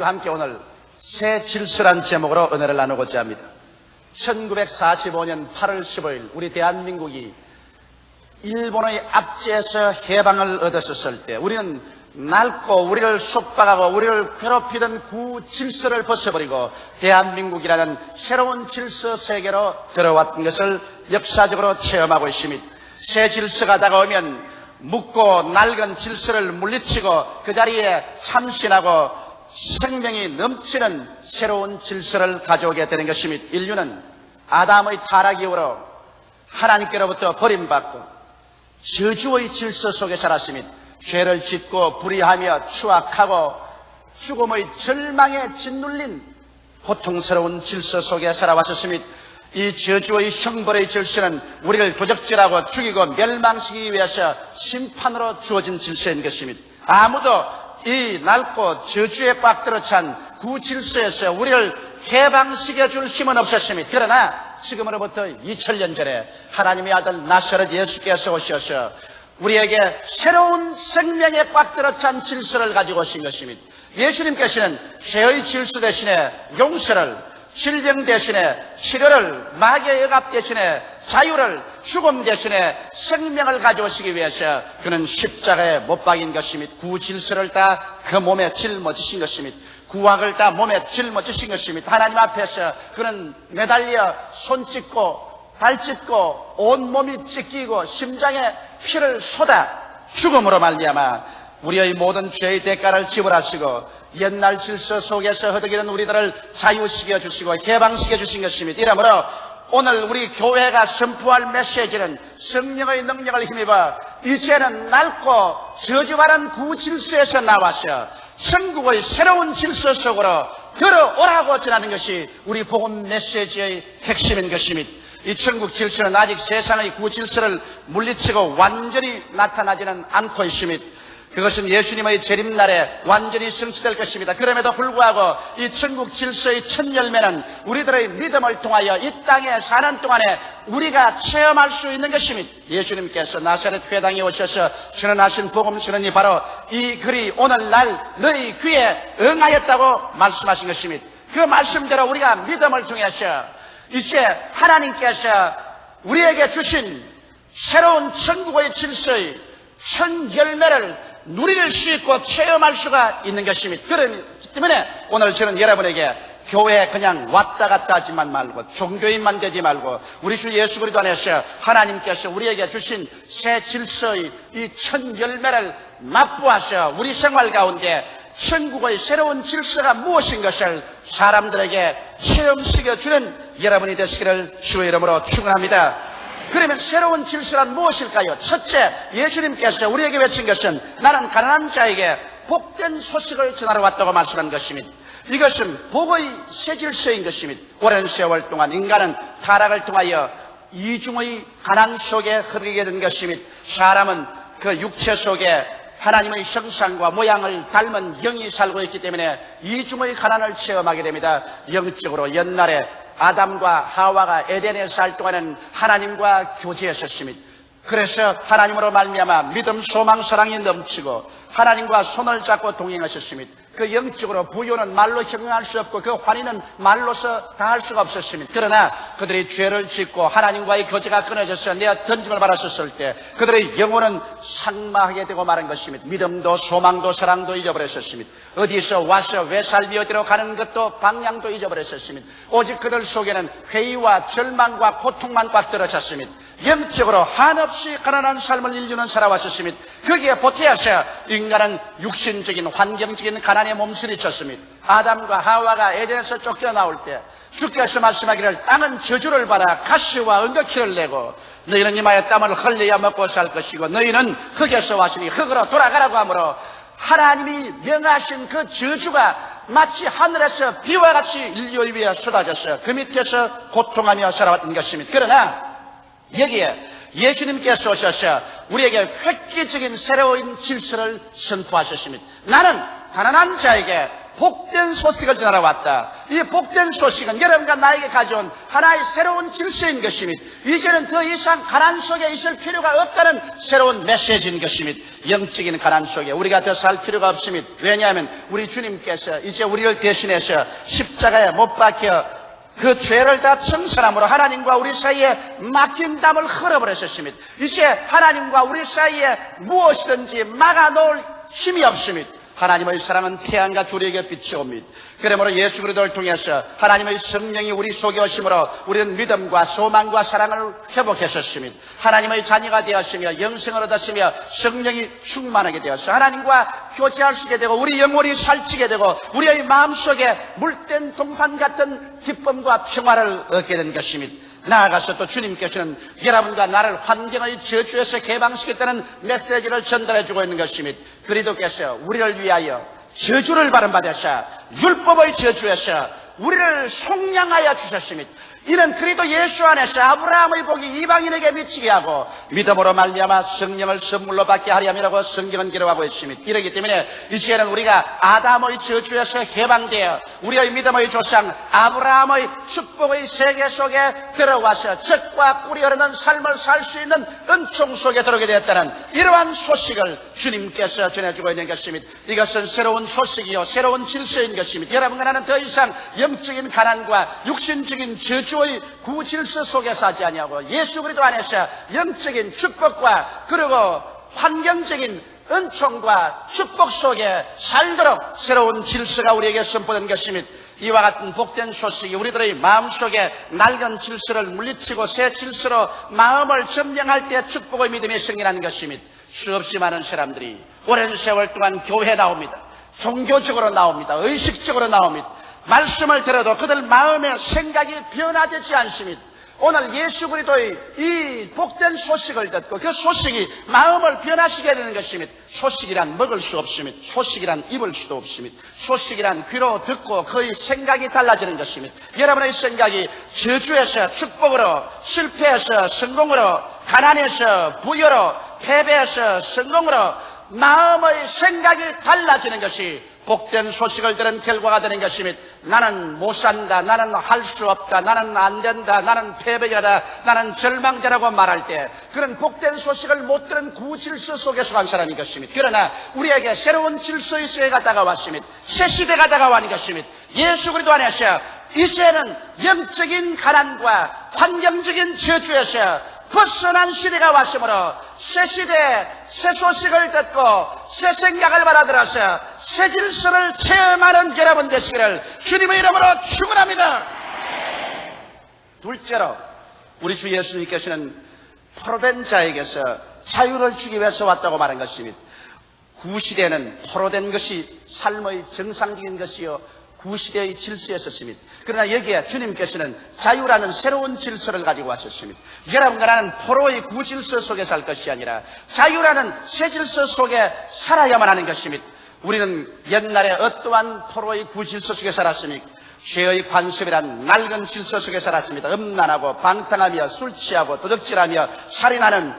함께 오늘 새 질서란 제목으로 은혜를 나누고자 합니다. 1945년 8월 15일 우리 대한민국이 일본의 압제에서 해방을 얻었을 때 우리는 낡고 우리를 속박하고 우리를 괴롭히던 구질서를 벗어버리고 대한민국이라는 새로운 질서 세계로 들어왔던 것을 역사적으로 체험하고 있습니다. 새 질서가 다가오면 묵고 낡은 질서를 물리치고 그 자리에 참신하고 생명이 넘치는 새로운 질서를 가져오게 되는 것입니다. 인류는 아담의 타락 이후로 하나님께로부터 버림받고 저주의 질서 속에 살았습니다. 죄를 짓고 불의하며 추악하고 죽음의 절망에 짓눌린 고통스러운 질서 속에 살아왔었습니다. 이 저주의 형벌의 질서는 우리를 도적질하고 죽이고 멸망시키기 위해서 심판으로 주어진 질서인 것입니다. 아무도 이 낡고 저주에 꽉 들어찬 구질서에서 우리를 해방시켜줄 힘은 없었습니다. 그러나 지금으로부터 2000년 전에 하나님의 아들 나사렛 예수께서 오셔서 우리에게 새로운 생명에 꽉 들어찬 질서를 가지고 오신 것입니다. 예수님께서는 죄의 질서 대신에 용서를, 질병 대신에 치료를, 마귀의 억압 대신에 자유를, 죽음 대신에 생명을 가져오시기 위해서 그는 십자가에 못 박인 것입니다. 구질서를 다 그 몸에 짊어지신 것입니다. 구약을 다 몸에 짊어지신 것입니다. 하나님 앞에서 그는 매달려 손 찢고 발 찢고 온몸이 찢기고 심장에 피를 쏟아 죽음으로 말미암아 우리의 모든 죄의 대가를 지불하시고 옛날 질서 속에서 허덕이던 우리들을 자유시켜 주시고 해방시켜 주신 것입니다. 이러므로 오늘 우리 교회가 선포할 메시지는 성령의 능력을 힘입어 이제는 낡고 저주받은 구질서에서 나와서 천국의 새로운 질서 속으로 들어오라고 전하는 것이 우리 복음 메시지의 핵심인 것입니다. 이 천국 질서는 아직 세상의 구질서를 물리치고 완전히 나타나지는 않고 있습니다. 그것은 예수님의 재림날에 완전히 성취될 것입니다. 그럼에도 불구하고 이 천국 질서의 첫 열매는 우리들의 믿음을 통하여 이 땅에 사는 동안에 우리가 체험할 수 있는 것입니다. 예수님께서 나사렛 회당에 오셔서 전언하신 복음 선언이 바로 이 글이 오늘날 너희 귀에 응하였다고 말씀하신 것입니다. 그 말씀대로 우리가 믿음을 통해서 이제 하나님께서 우리에게 주신 새로운 천국의 질서의 첫 열매를 누릴 수 있고 체험할 수가 있는 것입니다. 그렇기 때문에 오늘 저는 여러분에게 교회에 그냥 왔다 갔다 하지만 말고 종교인만 되지 말고 우리 주 예수 그리스도 안에서 하나님께서 우리에게 주신 새 질서의 이 첫 열매를 맛보아서 우리 생활 가운데 천국의 새로운 질서가 무엇인 것을 사람들에게 체험시켜주는 여러분이 되시기를 주의 이름으로 축원합니다. 그러면 새로운 질서란 무엇일까요? 첫째, 예수님께서 우리에게 외친 것은 나는 가난한 자에게 복된 소식을 전하러 왔다고 말씀한 것입니다. 이것은 복의 새 질서인 것입니다. 오랜 세월 동안 인간은 타락을 통하여 이중의 가난 속에 흐르게 된 것입니다. 사람은 그 육체 속에 하나님의 형상과 모양을 닮은 영이 살고 있기 때문에 이중의 가난을 체험하게 됩니다. 영적으로 옛날에 아담과 하와가 에덴에 살 동안에는 하나님과 교제했었습니다. 그래서 하나님으로 말미암아 믿음, 소망, 사랑이 넘치고 하나님과 손을 잡고 동행하셨습니다. 그 영적으로 부요는 말로 형용할 수 없고 그 환희는 말로서 다할 수가 없었습니다. 그러나 그들이 죄를 짓고 하나님과의 교제가 끊어져서 내어 던짐을 받았었을 때 그들의 영혼은 상마하게 되고 마는 것입니다. 믿음도 소망도 사랑도 잊어버렸었습니다. 어디서 와서 왜 살비 어디로 가는 것도 방향도 잊어버렸었습니다. 오직 그들 속에는 회의와 절망과 고통만 꽉 들어찼습니다. 영적으로 한없이 가난한 삶을 인류는 살아왔었습니다. 거기에 보태어서 인간은 육신적인 환경적인 가난에 몸부림쳤습니다. 아담과 하와가 에덴에서 쫓겨나올 때 주께서 말씀하기를 땅은 저주를 받아 가시와 은거키를 내고 너희는 이마에 땀을 흘려야 먹고 살 것이고 너희는 흙에서 왔으니 흙으로 돌아가라고 하므로 하나님이 명하신 그 저주가 마치 하늘에서 비와 같이 인류를 위해 쏟아져서 그 밑에서 고통하며 살아왔던 것입니다. 그러나 여기에 예수님께서 오셔서 우리에게 획기적인 새로운 질서를 선포하셨습니다. 나는 가난한 자에게 복된 소식을 전하러 왔다. 이 복된 소식은 여러분과 나에게 가져온 하나의 새로운 질서인 것입니다. 이제는 더 이상 가난 속에 있을 필요가 없다는 새로운 메시지인 것입니다. 영적인 가난 속에 우리가 더 살 필요가 없습니다. 왜냐하면 우리 주님께서 이제 우리를 대신해서 십자가에 못 박혀 그 죄를 다 청산함으로 하나님과 우리 사이에 막힌 담을 흘러버렸습니다. 이제 하나님과 우리 사이에 무엇이든지 막아놓을 힘이 없습니다. 하나님의 사랑은 태양과 주리에게 빛이 옵니다. 그러므로 예수 그리스도를 통해서 하나님의 성령이 우리 속에 오심으로 우리는 믿음과 소망과 사랑을 회복했었습니다. 하나님의 자녀가 되었으며 영생을 얻었으며 성령이 충만하게 되어서 하나님과 교제할 수 있게 되고 우리 영혼이 살찌게 되고 우리의 마음속에 물된 동산 같은 기쁨과 평화를 얻게 된 것입니다. 나아가서 또 주님께서는 여러분과 나를 환경의 저주에서 해방시켰다는 메시지를 전달해주고 있는 것입니다. 그리스도께서 우리를 위하여 저주를 받으셔 율법의 저주에서 우리를 속량하여 주셨습니다. 이는 그리스도 예수 안에서 아브라함의 복이 이방인에게 미치게 하고 믿음으로 말미암아 성령을 선물로 받게 하려 함이라고 성경은 기록하고 있습니다. 이러기 때문에 이제는 우리가 아담의 저주에서 해방되어 우리의 믿음의 조상 아브라함의 축복의 세계 속에 들어와서 젖과 꿀이 흐르는 삶을 살 수 있는 은총 속에 들어오게 되었다는 이러한 소식을 주님께서 전해주고 있는 것입니다. 이것은 새로운 소식이요 새로운 질서인 것입니다. 여러분과 나는 더 이상 영적인 가난과 육신적인 저주의 구질서 속에 사지 아니하고 예수 그리스도 안에서 영적인 축복과 그리고 환경적인 은총과 축복 속에 살도록 새로운 질서가 우리에게 선포된 것입니다. 이와 같은 복된 소식이 우리들의 마음속에 낡은 질서를 물리치고 새 질서로 마음을 점령할 때 축복의 믿음이 생기는 것입니다. 수없이 많은 사람들이 오랜 세월 동안 교회에 나옵니다. 종교적으로 나옵니다. 의식적으로 나옵니다. 말씀을 들어도 그들 마음의 생각이 변화되지 않습니다. 오늘 예수 그리스도의 이 복된 소식을 듣고 그 소식이 마음을 변화시키게 되는 것입니다. 소식이란 먹을 수 없습니다. 소식이란 입을 수도 없습니다. 소식이란 귀로 듣고 그의 생각이 달라지는 것입니다. 여러분의 생각이 저주에서 축복으로, 실패에서 성공으로, 가난에서 부여로, 패배에서 성공으로 마음의 생각이 달라지는 것이 복된 소식을 들은 결과가 되는 것입니다. 나는 못 산다, 나는 할 수 없다, 나는 안 된다, 나는 패배자다, 나는 절망자라고 말할 때 그런 복된 소식을 못 들은 구질서 속에서 간 사람인 것입니다. 그러나 우리에게 새로운 질서의 시대가 다가왔습니다. 새 시대가 다가왔는 것입니다. 예수 그리스도 안에서 이제는 영적인 가난과 환경적인 저주에서 벗어난 시대가 왔으므로 새 시대, 새 소식을 듣고 새 생각을 받아들여서 새 질서를 체험하는 여러분 되시기를 주님의 이름으로 축원합니다. 둘째로 우리 주 예수님께서는 포로된 자에게서 자유를 주기 위해서 왔다고 말한 것입니다. 구시대는 포로된 것이 삶의 정상적인 것이요 구시대의 질서였었습니다. 그러나 여기에 주님께서는 자유라는 새로운 질서를 가지고 왔었습니다. 여러분과 나는 포로의 구질서 속에 살 것이 아니라 자유라는 새 질서 속에 살아야만 하는 것입니다. 우리는 옛날에 어떠한 포로의 구질서 속에 살았습니까? 죄의 관습이란 낡은 질서 속에 살았습니다. 음란하고 방탕하며 술 취하고 도적질하며 살인하는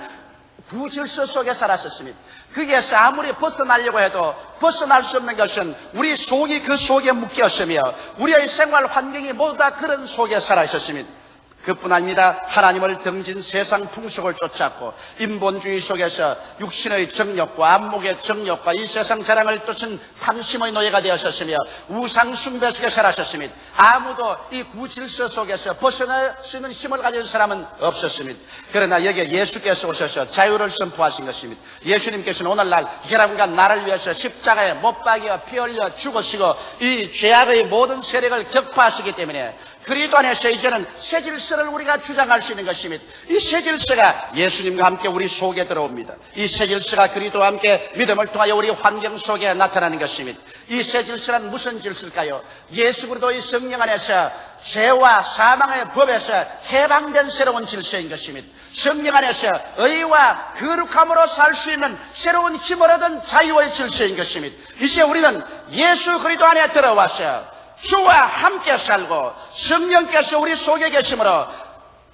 구질서 속에 살았었습니다. 거기에서 아무리 벗어나려고 해도 벗어날 수 없는 것은 우리 속이 그 속에 묶였으며 우리의 생활 환경이 모두 다 그런 속에 살아 있었습니다. 그뿐 아닙니다. 하나님을 등진 세상 풍속을 쫓았고 인본주의 속에서 육신의 정욕과 안목의 정욕과 이 세상 자랑을 쫓은 탐심의 노예가 되었었으며 우상 숭배 속에 살았었습니다. 아무도 이 구질서 속에서 벗어날 수 있는 힘을 가진 사람은 없었습니다. 그러나 여기에 예수께서 오셔서 자유를 선포하신 것입니다. 예수님께서는 오늘날 여러분과 나를 위해서 십자가에 못 박여 피 흘려 죽으시고 이 죄악의 모든 세력을 격파하시기 때문에 그리스도 안에서 이제는 새 질서를 우리가 주장할 수 있는 것입니다. 이 새 질서가 예수님과 함께 우리 속에 들어옵니다. 이 새 질서가 그리스도와 함께 믿음을 통하여 우리 환경 속에 나타나는 것입니다. 이 새 질서란 무슨 질서일까요? 예수 그리스도의 성령 안에서 죄와 사망의 법에서 해방된 새로운 질서인 것입니다. 성령 안에서 의와 거룩함으로 살 수 있는 새로운 힘을 얻은 자유의 질서인 것입니다. 이제 우리는 예수 그리스도 안에 들어와서 주와 함께 살고 성령께서 우리 속에 계심으로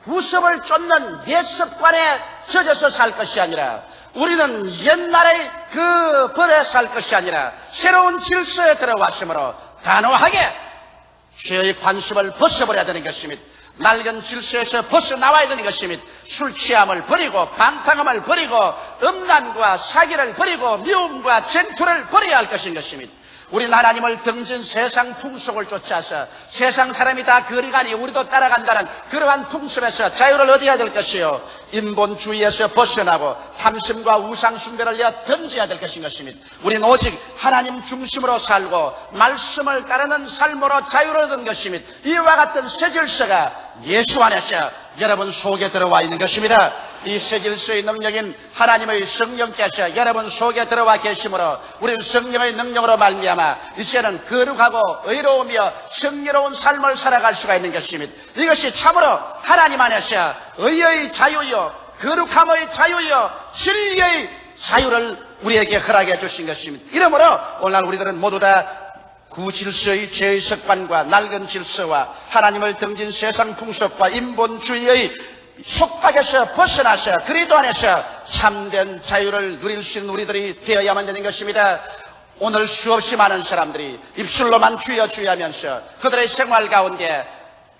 구습을 쫓는 옛 습관에 젖어서 살 것이 아니라 우리는 옛날의 그 벌에 살 것이 아니라 새로운 질서에 들어왔으므로 단호하게 죄의 관습을 벗어버려야 되는 것입니다. 낡은 질서에서 벗어나와야 되는 것입니다. 술 취함을 버리고 방탕함을 버리고 음란과 사기를 버리고 미움과 쟁투를 버려야 할 것인 것입니다. 우리는 하나님을 등진 세상 풍속을 쫓아서 세상 사람이 다 그리가니 우리도 따라간다는 그러한 풍습에서 자유를 얻어야 될 것이요, 인본주의에서 벗어나고 탐심과 우상숭배를 내어 던져야 될 것인 것입니다. 우리는 오직 하나님 중심으로 살고 말씀을 따르는 삶으로 자유를 얻은 것입니다. 이와 같은 새 질서가 예수 안에서 여러분 속에 들어와 있는 것입니다. 이 새 질서의 능력인 하나님의 성령께서 여러분 속에 들어와 계시므로 우리는 성령의 능력으로 말미암아 이제는 거룩하고 의로우며 성리로운 삶을 살아갈 수가 있는 것입니다. 이것이 참으로 하나님 안에서 의의 자유요, 거룩함의 자유요, 진리의 자유를 우리에게 허락해 주신 것입니다. 이러므로 오늘날 우리들은 모두 다 구질서의 죄의 습관과 낡은 질서와 하나님을 등진 세상 풍속과 인본주의의 속박에서 벗어나서 그리스도 안에서 참된 자유를 누릴 수 있는 우리들이 되어야만 되는 것입니다. 오늘 수없이 많은 사람들이 입술로만 주여 주여 하면서 그들의 생활 가운데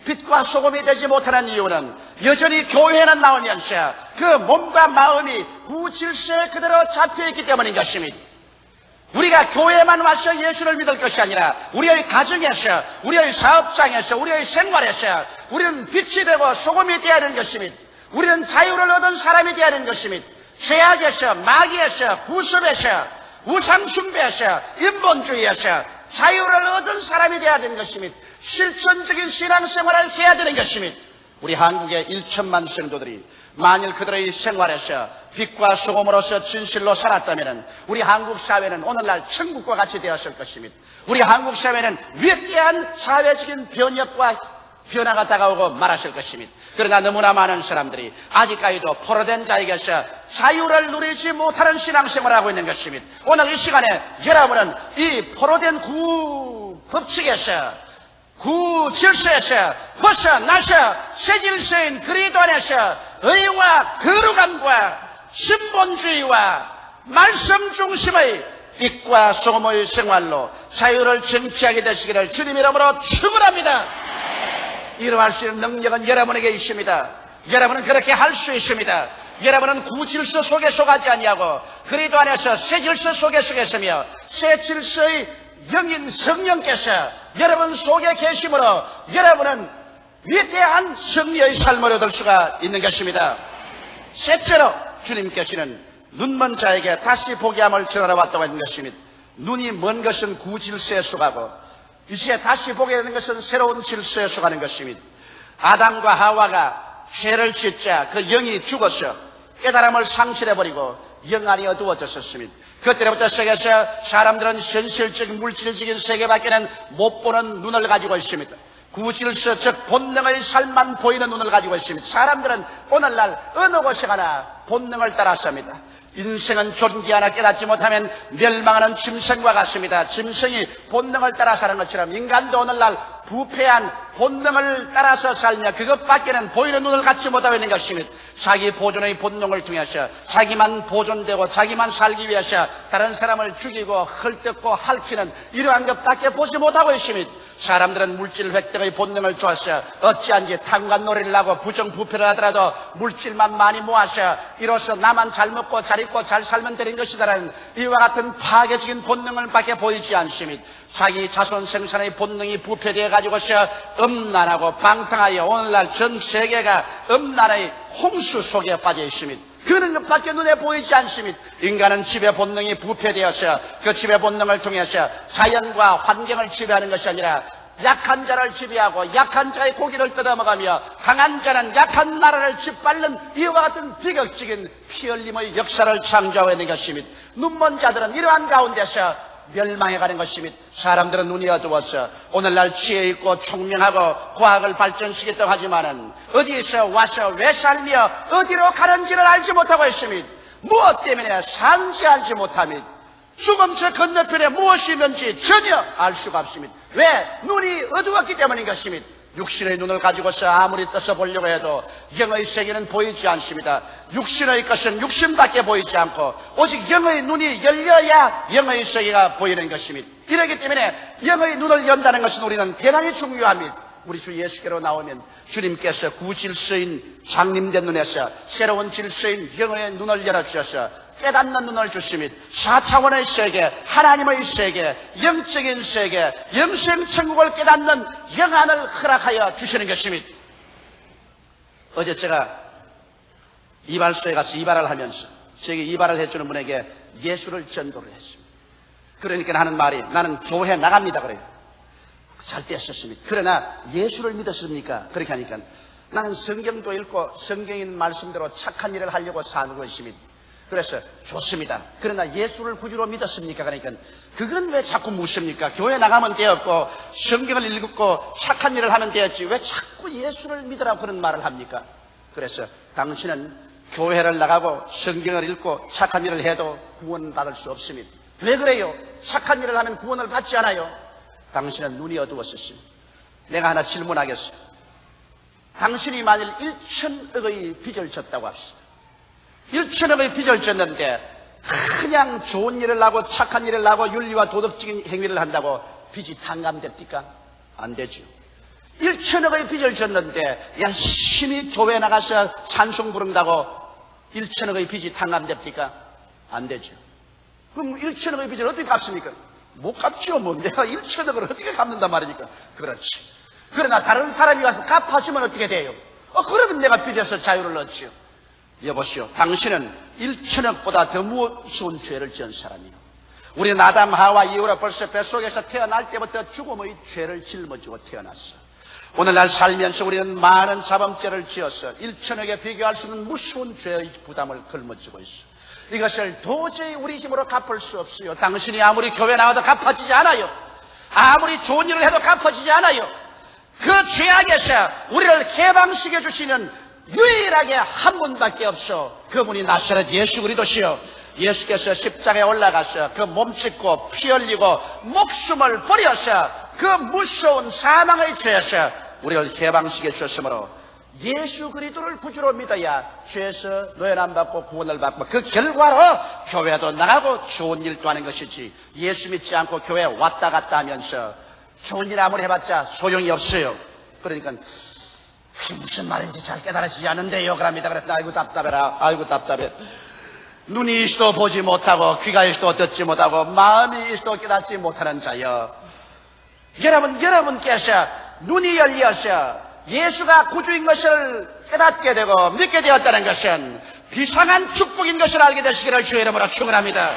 빛과 소금이 되지 못하는 이유는 여전히 교회에는 나오면서 그 몸과 마음이 구질서에 그대로 잡혀있기 때문인 것입니다. 우리가 교회에만 와서 예수를 믿을 것이 아니라 우리의 가정에서, 우리의 사업장에서, 우리의 생활에서 우리는 빛이 되고 소금이 되어야 하는 것입니다. 우리는 자유를 얻은 사람이 되어야 하는 것입니다. 죄악에서, 마귀에서, 구습에서, 우상숭배에서, 인본주의에서 자유를 얻은 사람이 되어야 되는 것입니다. 실천적인 신앙생활을 해야 되는 것입니다. 우리 한국의 1천만 성도들이 만일 그들의 생활에서 빛과 소금으로서 진실로 살았다면 우리 한국 사회는 오늘날 천국과 같이 되었을 것입니다. 우리 한국 사회는 위대한 사회적인 변혁과 변화가 다가오고 말았을 것입니다. 그러나 너무나 많은 사람들이 아직까지도 포로된 자에게서 자유를 누리지 못하는 신앙생활을 하고 있는 것입니다. 오늘 이 시간에 여러분은 이 포로된 법칙에서 구질서에서 벗어나서 새 질서인 그리스도 안에서 의와 거룩함과 신본주의와 말씀 중심의 빛과 소금의 생활로 자유를 쟁취하게 되시기를 주님 이름으로 축원합니다. 이루할 수 있는 능력은 여러분에게 있습니다. 여러분은 그렇게 할 수 있습니다. 여러분은 구질서 속에 속하지 아니하고 그리스도 안에서 새 질서 속에 속했으며 새 질서의 영인 성령께서 여러분 속에 계심으로 여러분은 위대한 승리의 삶을 얻을 수가 있는 것입니다. 셋째로 주님께서는 눈먼 자에게 다시 보게 함을 전하러 왔다고 하는 것입니다. 눈이 먼 것은 구질서에 속하고 이제 다시 보게 되는 것은 새로운 질서에 속하는 것입니다. 아담과 하와가 죄를 짓자 그 영이 죽어서 깨달음을 상실해버리고 영 안이 어두워졌었습니다. 그때부터 세계에서 사람들은 현실적인 물질적인 세계밖에는 못 보는 눈을 가지고 있습니다. 구질서 즉 본능의 삶만 보이는 눈을 가지고 있습니다. 사람들은 오늘날 어느 곳에 가나 본능을 따라서 합니다. 인생은 존귀하나 깨닫지 못하면 멸망하는 짐승과 같습니다. 짐승이 본능을 따라 사는 것처럼 인간도 오늘날 부패한 본능을 따라서 살며 그것밖에는 보이는 눈을 갖지 못하고 있는 것입니다. 자기 보존의 본능을 통해서 자기만 보존되고 자기만 살기 위해서 다른 사람을 죽이고 헐뜯고 핥히는 이러한 것밖에 보지 못하고 있습니다. 사람들은 물질 획득의 본능을 좋아서 어찌한지 탕관 놀이를 하고 부정부패를 하더라도 물질만 많이 모아서 이로써 나만 잘 먹고 잘 입고 잘 살면 되는 것이다라는 이와 같은 파괴적인 본능을 밖에 보이지 않습니다. 자기 자손 생산의 본능이 부패되어 가지고서 음란하고 방탕하여 오늘날 전 세계가 음란의 홍수 속에 빠져 있습니다. 그런 것밖에 눈에 보이지 않습니다. 인간은 지배 본능이 부패되어서 그 지배 본능을 통해서 자연과 환경을 지배하는 것이 아니라 약한 자를 지배하고 약한 자의 고기를 뜯어먹으며 강한 자는 약한 나라를 짓밟는 이와 같은 비극적인 피흘림의 역사를 창조하고 있는 것입니다. 눈먼 자들은 이러한 가운데서 멸망해가는 것입니다. 사람들은 눈이 어두워서 오늘날 지혜 있고 총명하고 과학을 발전시켰다고 하지만은 어디에서 와서 왜 살며 어디로 가는지를 알지 못하고 있습니다. 무엇 때문에 사는지 알지 못합니다. 죽음 저 건너편에 무엇이 있는지 전혀 알 수가 없습니다. 왜? 눈이 어두웠기 때문인 것입니다. 육신의 눈을 가지고서 아무리 떠서 보려고 해도 영의 세계는 보이지 않습니다. 육신의 것은 육신밖에 보이지 않고 오직 영의 눈이 열려야 영의 세계가 보이는 것입니다. 이렇기 때문에 영의 눈을 연다는 것은 우리는 대단히 중요합니다. 우리 주 예수께로 나오면 주님께서 구질서인 장림된 눈에서 새로운 질서인 영의 눈을 열어주셔서 깨닫는 눈을 주십니다. 4차원의 세계, 하나님의 세계, 영적인 세계, 영생천국을 깨닫는 영안을 허락하여 주시는 것입니다. 어제 제가 이발소에 가서 이발을 하면서 제게 이발을 해주는 분에게 예수를 전도를 했습니다. 그러니까 하는 말이 나는 교회 나갑니다 그래요. 잘 떼었습니다. 그러나 예수를 믿었습니까? 그렇게 하니까 나는 성경도 읽고 성경인 말씀대로 착한 일을 하려고 사는 것입니다. 그래서 좋습니다. 그러나 예수를 구주로 믿었습니까? 그러니까 그건 왜 자꾸 묻습니까? 교회 나가면 되었고 성경을 읽고 착한 일을 하면 되었지 왜 자꾸 예수를 믿으라고 그런 말을 합니까? 그래서 당신은 교회를 나가고 성경을 읽고 착한 일을 해도 구원받을 수 없습니다. 왜 그래요? 착한 일을 하면 구원을 받지 않아요. 당신은 눈이 어두웠습니다. 내가 하나 질문하겠어요. 당신이 만일 1,000억의 빚을 졌다고 합시다. 1,000억의 빚을 졌는데 그냥 좋은 일을 하고 착한 일을 하고 윤리와 도덕적인 행위를 한다고 빚이 탕감됩니까? 안 되죠. 1,000억의 빚을 졌는데 열심히 교회 나가서 찬송 부른다고 1,000억의 빚이 탕감됩니까? 안 되죠. 그럼 1,000억의 빚을 어떻게 갚습니까? 못 갚죠. 뭐 내가 1,000억을 어떻게 갚는단 말입니까? 그렇지. 그러나 다른 사람이 와서 갚아주면 어떻게 돼요? 그러면 내가 빚에서 자유를 얻죠. 여보시오, 당신은 1,000억보다 더 무서운 죄를 지은 사람이요. 우리는 아담 하와 이후로 벌써 뱃속에서 태어날 때부터 죽음의 죄를 짊어지고 태어났어. 오늘날 살면서 우리는 많은 자범죄를 지어서 1,000억에 비교할 수 있는 무서운 죄의 부담을 걸머쥐고 있어. 이것을 도저히 우리 힘으로 갚을 수 없어요. 당신이 아무리 교회 나와도 갚아지지 않아요. 아무리 좋은 일을 해도 갚아지지 않아요. 그 죄악에서 우리를 해방시켜 주시는 유일하게 한 분밖에 없어. 그분이 나사렛 예수 그리스도시요. 예수께서 십자가에 올라가서 그 몸짓고 피 흘리고 목숨을 버려서 그 무서운 사망의 죄에서 우리를 해방시켜 주셨으므로 예수 그리스도를 구주로 믿어야 죄에서 노예남 받고 구원을 받고 그 결과로 교회도 나가고 좋은 일도 하는 것이지, 예수 믿지 않고 교회 왔다 갔다 하면서 좋은 일 아무리 해봤자 소용이 없어요. 그러니까 무슨 말인지 잘 깨달아지지 않는데요 그럽니다. 그래서 아이고 답답해라. 아이고 답답해. 눈이 있어도 보지 못하고 귀가 있어도 듣지 못하고 마음이 있어도 깨닫지 못하는 자여, 여러분께서 눈이 열려서 예수가 구주인 것을 깨닫게 되고 믿게 되었다는 것은 비상한 축복인 것을 알게 되시기를 주의 이름으로 축원합니다.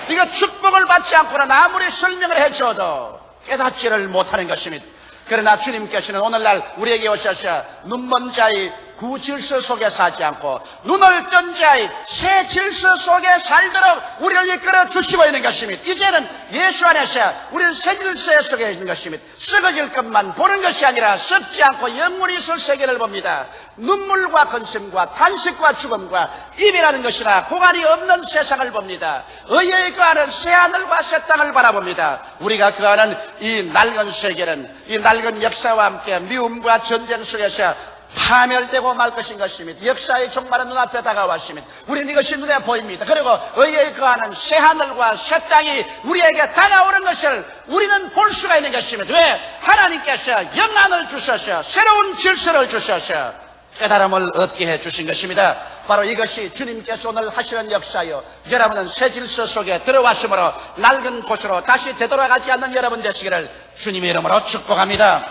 이거 축복을 받지 않고는 아무리 설명을 해줘도 깨닫지를 못하는 것입니다. 그러나 주님께서는 오늘날 우리에게 오셔서 눈먼 자의 구질서 속에 사지 않고 눈을 뜬 자의 새 질서 속에 살도록 우리를 이끌어 주시고 있는 것입니다. 이제는 예수 안에서 우리는 새 질서 속에 있는 것입니다. 썩어질 것만 보는 것이 아니라 썩지 않고 영원히 있을 세계를 봅니다. 눈물과 근심과 탄식과 죽음과 이별하는 것이나 고갈이 없는 세상을 봅니다. 의에 거하는 새하늘과 새 땅을 바라봅니다. 우리가 거하는 이 낡은 세계는 이 낡은 역사와 함께 미움과 전쟁 속에서 파멸되고 말 것인 것입니다. 역사의 종말은 눈앞에 다가왔습니다. 우리는 이것이 눈에 보입니다. 그리고 의에 거하는 새하늘과 새 땅이 우리에게 다가오는 것을 우리는 볼 수가 있는 것입니다. 왜? 하나님께서 영안을 주셔서 새로운 질서를 주셔서 깨달음을 얻게 해주신 것입니다. 바로 이것이 주님께서 오늘 하시는 역사요. 여러분은 새 질서 속에 들어왔으므로 낡은 곳으로 다시 되돌아가지 않는 여러분 되시기를 주님의 이름으로 축복합니다.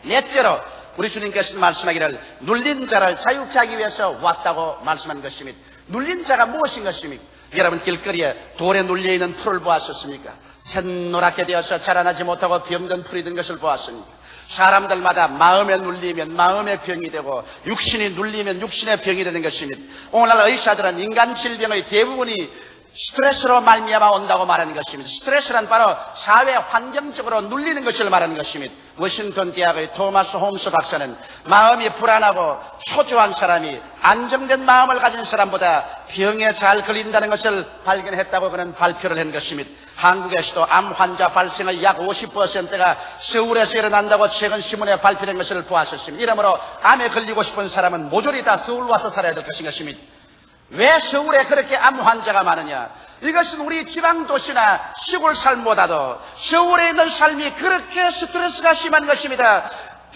넷째로 우리 주님께서 말씀하기를 눌린 자를 자유케 하기 위해서 왔다고 말씀한 것입니다. 눌린 자가 무엇인 것입니까? 여러분 길거리에 돌에 눌려있는 풀을 보았었습니까? 샛노랗게 되어서 자라나지 못하고 병든 풀이 된 것을 보았습니까? 사람들마다 마음에 눌리면 마음의 병이 되고 육신이 눌리면 육신의 병이 되는 것입니다. 오늘날 의사들은 인간 질병의 대부분이 스트레스로 말미암아 온다고 말하는 것입니다. 스트레스란 바로 사회 환경적으로 눌리는 것을 말하는 것입니다. 워싱턴 대학의 토마스 홈스 박사는 마음이 불안하고 초조한 사람이 안정된 마음을 가진 사람보다 병에 잘 걸린다는 것을 발견했다고 그는 발표를 한 것입니다. 한국에서도 암 환자 발생의 약 50%가 서울에서 일어난다고 최근 신문에 발표된 것을 보았었습니다. 이러므로 암에 걸리고 싶은 사람은 모조리 다 서울 와서 살아야 될 것인 것입니다. 왜 서울에 그렇게 암 환자가 많으냐? 이것은 우리 지방도시나 시골 삶보다도 서울에 있는 삶이 그렇게 스트레스가 심한 것입니다.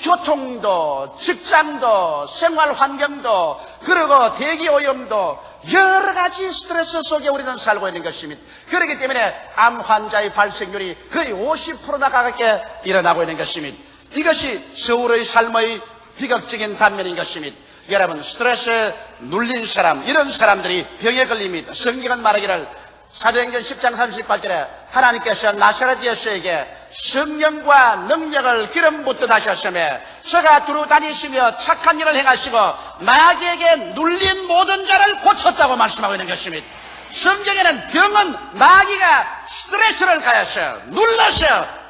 교통도, 직장도, 생활 환경도, 그리고 대기 오염도 여러 가지 스트레스 속에 우리는 살고 있는 것입니다. 그렇기 때문에 암 환자의 발생률이 거의 50%나 가깝게 일어나고 있는 것입니다. 이것이 서울의 삶의 비극적인 단면인 것입니다. 여러분, 스트레스에 눌린 사람, 이런 사람들이 병에 걸립니다. 성경은 말하기를 사도행전 10장 38절에 하나님께서 나사렛 예수에게 성령과 능력을 기름 붓듯 하셨으며 저가 두루 다니시며 착한 일을 행하시고 마귀에게 눌린 모든 자를 고쳤다고 말씀하고 있는 것입니다. 성경에는 병은 마귀가 스트레스를 가해서 눌러서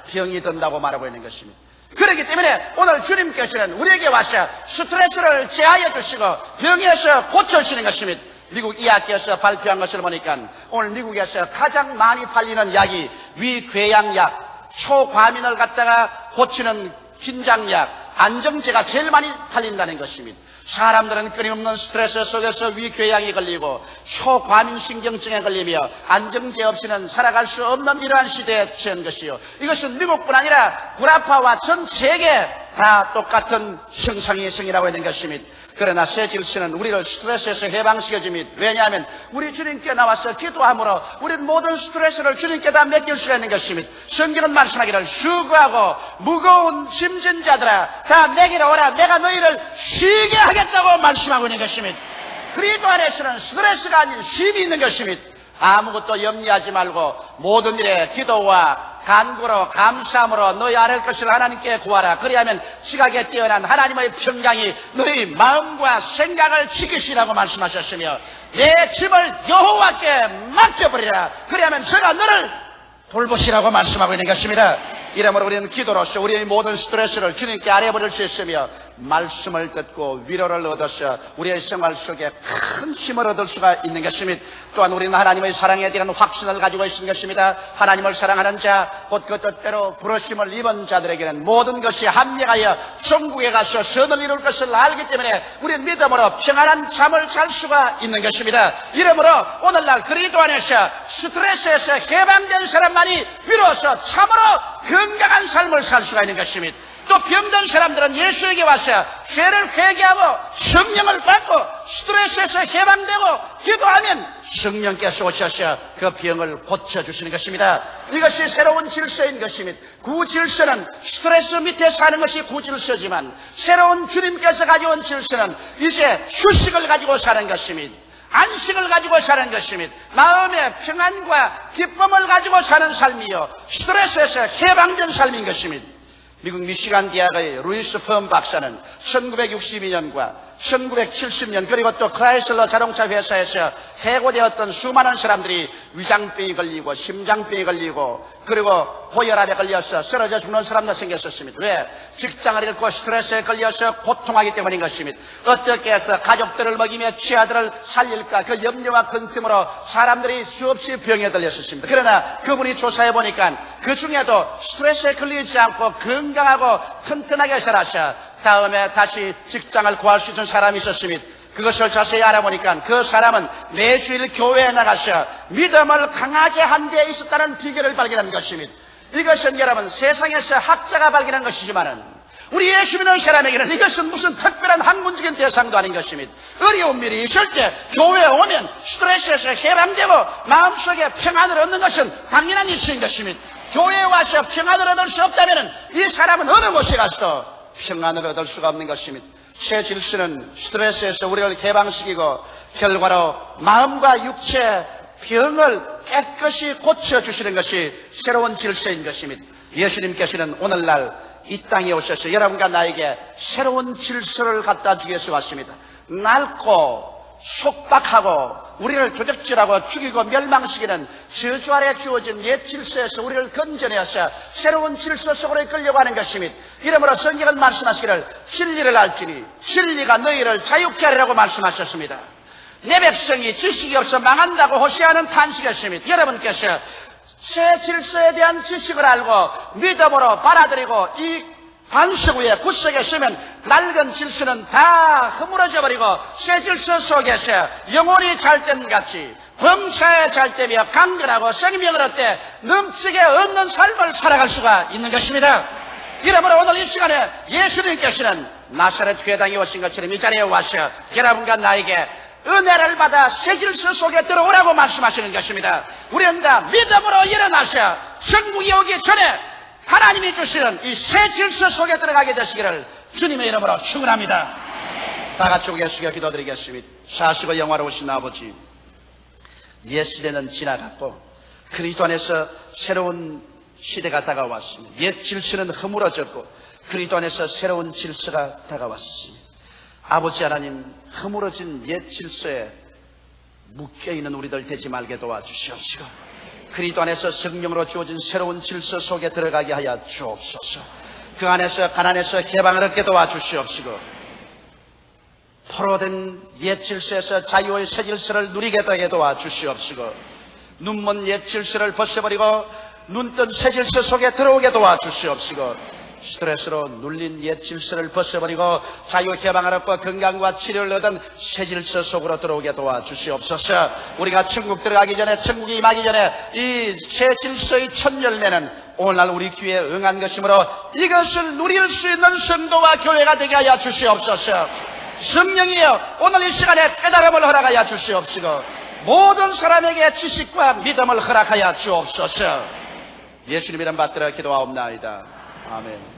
병이 든다고 말하고 있는 것입니다. 그렇기 때문에 오늘 주님께서는 우리에게 와서 스트레스를 제하여 주시고 병에서 고쳐주시는 것입니다. 미국 의학계에서 발표한 것을 보니까 오늘 미국에서 가장 많이 팔리는 약이 위궤양약, 초과민을 갖다가 고치는 긴장약, 안정제가 제일 많이 팔린다는 것입니다. 사람들은 끊임없는 스트레스 속에서 위궤양이 걸리고 초과민신경증에 걸리며 안정제 없이는 살아갈 수 없는 이러한 시대에 처한 것이요, 이것은 미국뿐 아니라 구라파와 전 세계 다 똑같은 형상이 생기라고 있는 것입니다. 그러나 새 질서는 우리를 스트레스에서 해방시켜줍니다. 왜냐하면 우리 주님께 나와서 기도함으로 우리는 모든 스트레스를 주님께 다 맡길 수가 있는 것입니다. 성경은 말씀하기를 수고하고 무거운 짐진 자들아 다 내게로 오라, 내가 너희를 쉬게 하겠다고 말씀하고 있는 것입니다. 그리스도 안에서는 스트레스가 아닌 쉼이 있는 것입니다. 아무것도 염려하지 말고 모든 일에 기도와 간구로 감사함으로 너희 아랠 것을 하나님께 구하라. 그리하면 지각에 뛰어난 하나님의 평강이 너희 마음과 생각을 지키시라고 말씀하셨으며 내 짐을 여호와께 맡겨버리라. 그리하면 저가 너를 돌보시라고 말씀하고 있는 것입니다. 이러므로 우리는 기도로서 우리의 모든 스트레스를 주님께 아뢰버릴 수 있으며 말씀을 듣고 위로를 얻어서 우리의 생활 속에 큰 힘을 얻을 수가 있는 것입니다. 또한 우리는 하나님의 사랑에 대한 확신을 가지고 있는 것입니다. 하나님을 사랑하는 자, 곧 그 뜻대로 부르심을 입은 자들에게는 모든 것이 합력하여 천국에 가서 선을 이룰 것을 알기 때문에 우리는 믿음으로 평안한 잠을 잘 수가 있는 것입니다. 이러므로 오늘날 그리스도 안에서 스트레스에서 해방된 사람만이 비로소 참으로 건강한 삶을 살 수가 있는 것입니다. 또 병든 사람들은 예수에게 와서 죄를 회개하고 성령을 받고 스트레스에서 해방되고 기도하면 성령께서 오셔서 그 병을 고쳐주시는 것입니다. 이것이 새로운 질서인 것입니다. 구질서는 스트레스 밑에 사는 것이 구질서지만 새로운 주님께서 가져온 질서는 이제 휴식을 가지고 사는 것입니다. 안식을 가지고 사는 것입니다. 마음의 평안과 기쁨을 가지고 사는 삶이요, 스트레스에서 해방된 삶인 것입니다. 미국 미시간 대학의 루이스 펌 박사는 1962년과 1970년 그리고 또 크라이슬러 자동차 회사에서 해고되었던 수많은 사람들이 위장병이 걸리고 심장병이 걸리고 그리고 고혈압에 걸려서 쓰러져 죽는 사람도 생겼었습니다. 왜? 직장을 잃고 스트레스에 걸려서 고통하기 때문인 것입니다. 어떻게 해서 가족들을 먹이며 치아들을 살릴까 그 염려와 근심으로 사람들이 수없이 병에 걸렸었습니다. 그러나 그분이 조사해 보니까 그 중에도 스트레스에 걸리지 않고 건강하고 튼튼하게 살아서 다음에 다시 직장을 구할 수 있는 사람이 있었습니다. 그것을 자세히 알아보니까 그 사람은 매주일 교회에 나가서 믿음을 강하게 한 데에 있었다는 비결을 발견한 것입니다. 이것은 여러분 세상에서 학자가 발견한 것이지만은 우리 예수 믿는 사람에게는 이것은 무슨 특별한 학문적인 대상도 아닌 것입니다. 어려운 일이 있을 때 교회에 오면 스트레스에서 해방되고 마음속에 평안을 얻는 것은 당연한 이치인 것입니다. 교회에 와서 평안을 얻을 수 없다면 이 사람은 어느 곳에 가서도 평안을 얻을 수가 없는 것입니다. 새 질서는 스트레스에서 우리를 해방시키고 결과로 마음과 육체 병을 깨끗이 고쳐주시는 것이 새로운 질서인 것입니다. 예수님께서는 오늘날 이 땅에 오셔서 여러분과 나에게 새로운 질서를 갖다 주기 위해서 왔습니다. 낡고 속박하고 우리를 도적질하고 죽이고 멸망시키는 저주 아래 주어진 옛 질서에서 우리를 건져내어서 새로운 질서 속으로 이끌려고 하는 것입니다. 이러므로 성경은 말씀하시기를 진리를 알지니 진리가 너희를 자유케 하리라고 말씀하셨습니다. 내 백성이 지식이 없어 망한다고 호시아는 탄식했습니다. 여러분께서 새 질서에 대한 지식을 알고 믿음으로 받아들이고 이 반석 위에 구석에 쓰면 낡은 질서는 다 허물어져 버리고 새 질서 속에서 영혼이 잘됨 같이 범사에 잘되며 강건하고 생명을 얻되 넘치게 얻는 삶을 살아갈 수가 있는 것입니다. 이러므로 오늘 이 시간에 예수님께서는 나사렛 회당에 오신 것처럼 이 자리에 와서 여러분과 나에게 은혜를 받아 새 질서 속에 들어오라고 말씀하시는 것입니다. 우리는 다 믿음으로 일어나서 천국이 오기 전에 하나님이 주시는 이 새 질서 속에 들어가게 되시기를 주님의 이름으로 축원합니다. 다 같이 고개 숙여 기도드리겠습니다. 사시고 영화로우신 아버지, 옛 시대는 지나갔고 그리스도 안에서 새로운 시대가 다가왔습니다. 옛 질서는 허물어졌고 그리스도 안에서 새로운 질서가 다가왔습니다. 아버지 하나님, 허물어진 옛 질서에 묶여있는 우리들 되지 말게 도와주시옵시고 그리스도 안에서 성령으로 주어진 새로운 질서 속에 들어가게 하여 주옵소서. 그 안에서 가난에서 해방을 얻게 도와주시옵시고 포로된 옛 질서에서 자유의 새 질서를 누리게 되게 도와주시옵시고 눈먼 옛 질서를 벗어버리고 눈뜬 새 질서 속에 들어오게 도와주시옵시고 스트레스로 눌린 옛 질서를 벗어버리고 자유 해방을 얻고 건강과 치료를 얻은 새 질서 속으로 들어오게 도와주시옵소서. 우리가 천국 들어가기 전에, 천국이 임하기 전에 이 새 질서의 첫 열매는 오늘날 우리 귀에 응한 것이므로 이것을 누릴 수 있는 성도와 교회가 되게 하여 주시옵소서. 성령이여, 오늘 이 시간에 깨달음을 허락하여 주시옵시고 모든 사람에게 지식과 믿음을 허락하여 주옵소서. 예수님 이름 받들어 기도하옵나이다. 아멘.